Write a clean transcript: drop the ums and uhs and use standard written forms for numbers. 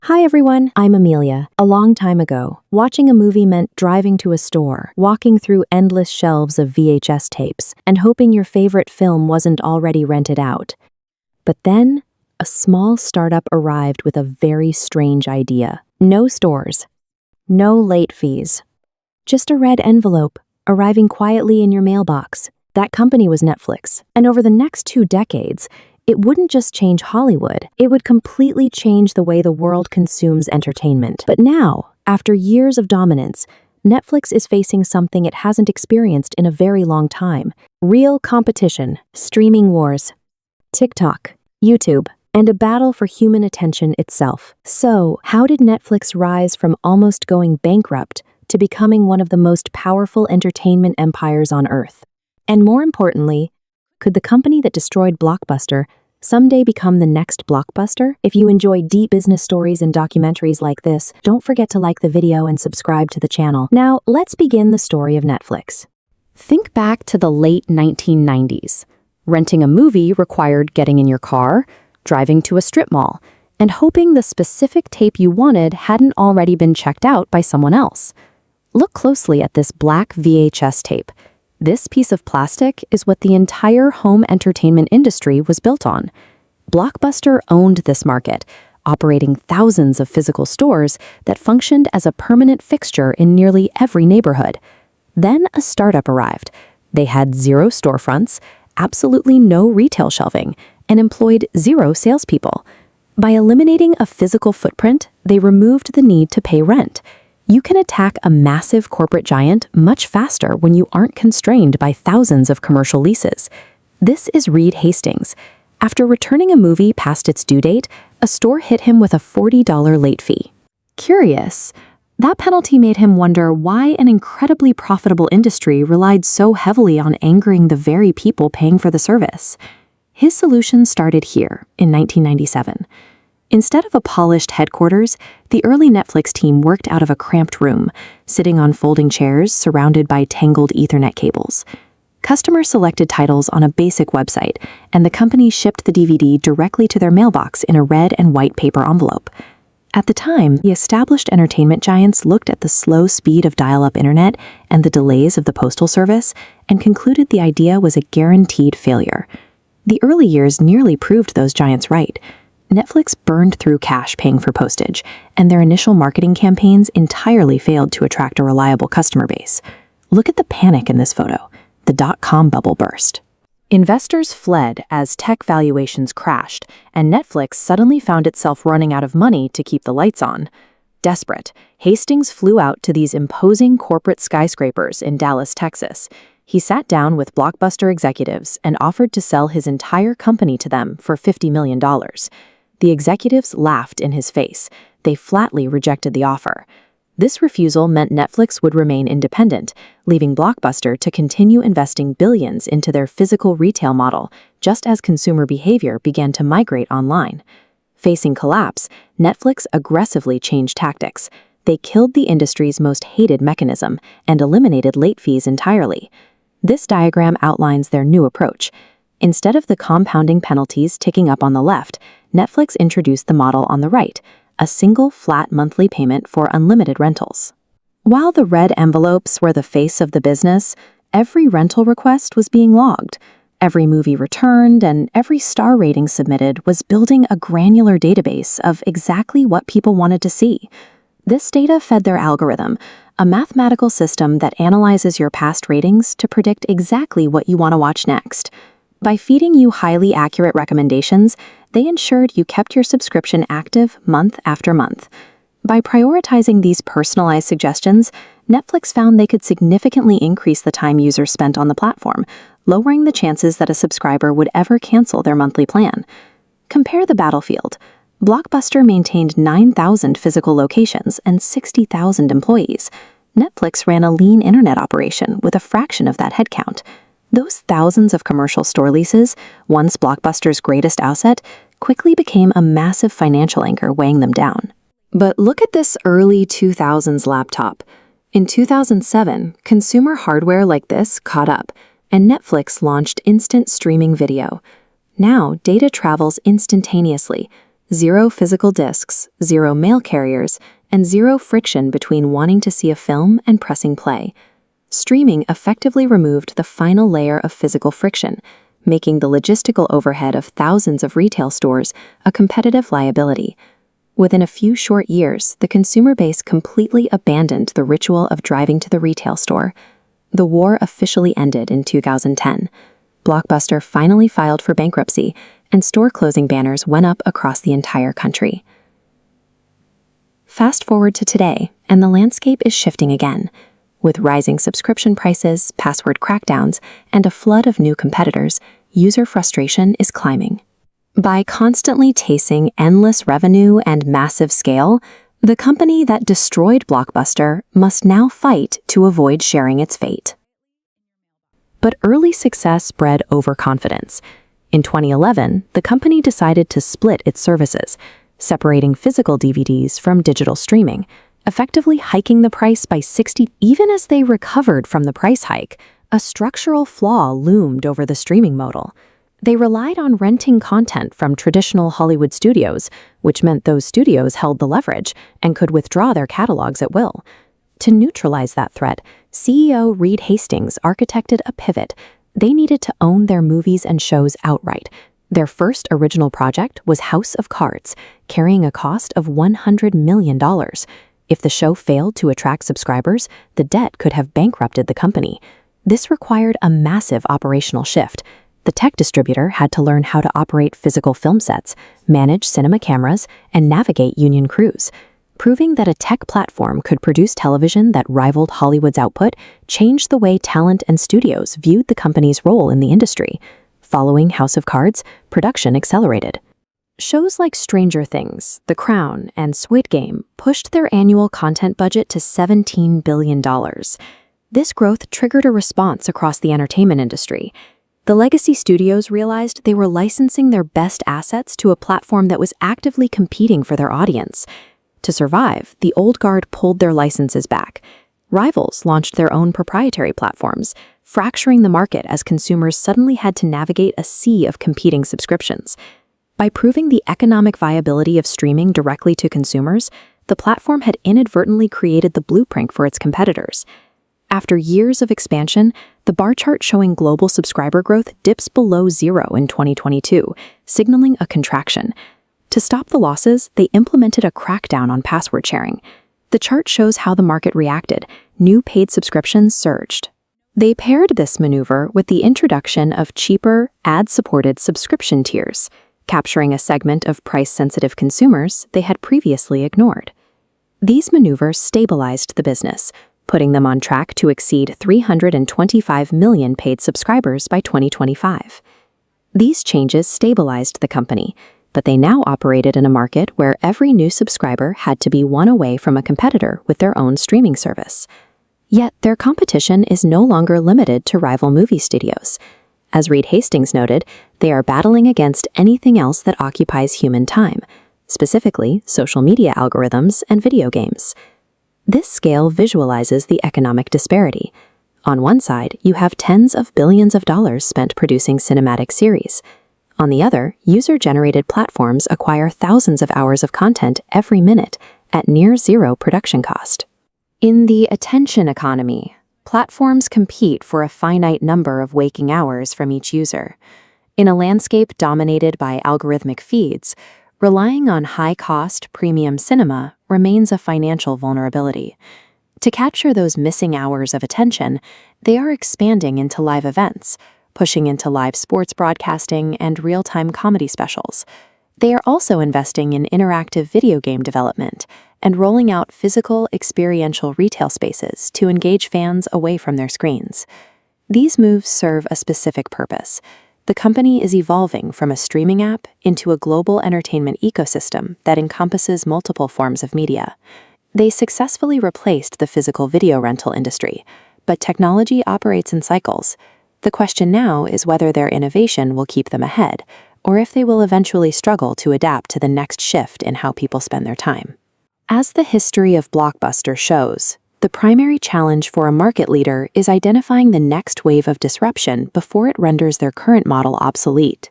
Hi everyone, I'm Amelia. A long time ago, watching a movie meant driving to a store, walking through endless shelves of VHS tapes, and hoping your favorite film wasn't already rented out. But then, a small startup arrived with a very strange idea. No stores, no late fees, just a red envelope arriving quietly in your mailbox. That company was Netflix, and over the next 2 decades, it wouldn't just change Hollywood, it would completely change the way the world consumes entertainment. But now, after years of dominance, Netflix is facing something it hasn't experienced in a very long time. Real competition, streaming wars, TikTok, YouTube, and a battle for human attention itself. So, how did Netflix rise from almost going bankrupt to becoming one of the most powerful entertainment empires on Earth? And more importantly, could the company that destroyed Blockbuster someday become the next Blockbuster? If you enjoy deep business stories and documentaries like this, don't forget to like the video and subscribe to the channel. Now, let's begin the story of Netflix. Think back to the late 1990s. Renting a movie required getting in your car, driving to a strip mall, and hoping the specific tape you wanted hadn't already been checked out by someone else. Look closely at this black VHS tape. This piece of plastic is what the entire home entertainment industry was built on. Blockbuster owned this market, operating thousands of physical stores that functioned as a permanent fixture in nearly every neighborhood. Then a startup arrived. They had 0 storefronts, absolutely no retail shelving, and employed 0 salespeople. By eliminating a physical footprint, they removed the need to pay rent. You can attack a massive corporate giant much faster when you aren't constrained by thousands of commercial leases. This is Reed Hastings. After returning a movie past its due date, a store hit him with a $40 late fee. Curious, that penalty made him wonder why an incredibly profitable industry relied so heavily on angering the very people paying for the service. His solution started here in 1997. Instead of a polished headquarters, the early Netflix team worked out of a cramped room, sitting on folding chairs surrounded by tangled Ethernet cables. Customers selected titles on a basic website, and the company shipped the DVD directly to their mailbox in a red and white paper envelope. At the time, the established entertainment giants looked at the slow speed of dial-up internet and the delays of the postal service and concluded the idea was a guaranteed failure. The early years nearly proved those giants right. Netflix burned through cash paying for postage, and their initial marketing campaigns entirely failed to attract a reliable customer base. Look at the panic in this photo. The dot-com bubble burst. Investors fled as tech valuations crashed, and Netflix suddenly found itself running out of money to keep the lights on. Desperate, Hastings flew out to these imposing corporate skyscrapers in Dallas, Texas. He sat down with Blockbuster executives and offered to sell his entire company to them for $50 million. The executives laughed in his face. They flatly rejected the offer. This refusal meant Netflix would remain independent, leaving Blockbuster to continue investing billions into their physical retail model, just as consumer behavior began to migrate online. Facing collapse, Netflix aggressively changed tactics. They killed the industry's most hated mechanism and eliminated late fees entirely. This diagram outlines their new approach. Instead of the compounding penalties ticking up on the left, Netflix introduced the model on the right, a single flat monthly payment for unlimited rentals. While the red envelopes were the face of the business, every rental request was being logged. Every movie returned and every star rating submitted was building a granular database of exactly what people wanted to see. This data fed their algorithm, a mathematical system that analyzes your past ratings to predict exactly what you want to watch next. By feeding you highly accurate recommendations, they ensured you kept your subscription active month after month. By prioritizing these personalized suggestions, Netflix found they could significantly increase the time users spent on the platform, lowering the chances that a subscriber would ever cancel their monthly plan. Compare the battlefield. Blockbuster maintained 9,000 physical locations and 60,000 employees. Netflix ran a lean internet operation with a fraction of that headcount. Those thousands of commercial store leases, once Blockbuster's greatest asset, quickly became a massive financial anchor weighing them down. But look at this early 2000s laptop. In 2007, consumer hardware like this caught up, and Netflix launched instant streaming video. Now, data travels instantaneously. Zero physical discs, zero mail carriers, and zero friction between wanting to see a film and pressing play. Streaming effectively removed the final layer of physical friction, making the logistical overhead of thousands of retail stores a competitive liability. Within a few short years, the consumer base completely abandoned the ritual of driving to the retail store. The war officially ended in 2010. Blockbuster finally filed for bankruptcy, and store closing banners went up across the entire country. Fast forward to today, and the landscape is shifting again. With rising subscription prices, password crackdowns, and a flood of new competitors, user frustration is climbing. By constantly chasing endless revenue and massive scale, the company that destroyed Blockbuster must now fight to avoid sharing its fate. But early success bred overconfidence. In 2011, the company decided to split its services, separating physical DVDs from digital streaming, effectively hiking the price by 60%. Even as they recovered from the price hike, a structural flaw loomed over the streaming model. They relied on renting content from traditional Hollywood studios, which meant those studios held the leverage and could withdraw their catalogs at will. To neutralize that threat, CEO Reed Hastings architected a pivot. They needed to own their movies and shows outright. Their first original project was House of Cards, carrying a cost of $100 million. If the show failed to attract subscribers, the debt could have bankrupted the company. This required a massive operational shift. The tech distributor had to learn how to operate physical film sets, manage cinema cameras, and navigate union crews. Proving that a tech platform could produce television that rivaled Hollywood's output changed the way talent and studios viewed the company's role in the industry. Following House of Cards, production accelerated. Shows like Stranger Things, The Crown, and Squid Game pushed their annual content budget to $17 billion. This growth triggered a response across the entertainment industry. The legacy studios realized they were licensing their best assets to a platform that was actively competing for their audience. To survive, the old guard pulled their licenses back. Rivals launched their own proprietary platforms, fracturing the market as consumers suddenly had to navigate a sea of competing subscriptions. By proving the economic viability of streaming directly to consumers, the platform had inadvertently created the blueprint for its competitors. After years of expansion, the bar chart showing global subscriber growth dips below zero in 2022, signaling a contraction. To stop the losses, they implemented a crackdown on password sharing. The chart shows how the market reacted. New paid subscriptions surged. They paired this maneuver with the introduction of cheaper, ad-supported subscription tiers, capturing a segment of price-sensitive consumers they had previously ignored. These maneuvers stabilized the business, putting them on track to exceed 325 million paid subscribers by 2025. These changes stabilized the company, but they now operated in a market where every new subscriber had to be one away from a competitor with their own streaming service. Yet their competition is no longer limited to rival movie studios. As Reed Hastings noted, they are battling against anything else that occupies human time, specifically social media algorithms and video games. This scale visualizes the economic disparity. On one side, you have tens of billions of dollars spent producing cinematic series. On the other, user-generated platforms acquire thousands of hours of content every minute at near zero production cost. In the attention economy, platforms compete for a finite number of waking hours from each user. In a landscape dominated by algorithmic feeds, relying on high-cost premium cinema remains a financial vulnerability. To capture those missing hours of attention, they are expanding into live events, pushing into live sports broadcasting and real-time comedy specials. They are also investing in interactive video game development and rolling out physical, experiential retail spaces to engage fans away from their screens. These moves serve a specific purpose. The company is evolving from a streaming app into a global entertainment ecosystem that encompasses multiple forms of media. They successfully replaced the physical video rental industry, but technology operates in cycles. The question now is whether their innovation will keep them ahead, or if they will eventually struggle to adapt to the next shift in how people spend their time. As the history of Blockbuster shows, the primary challenge for a market leader is identifying the next wave of disruption before it renders their current model obsolete.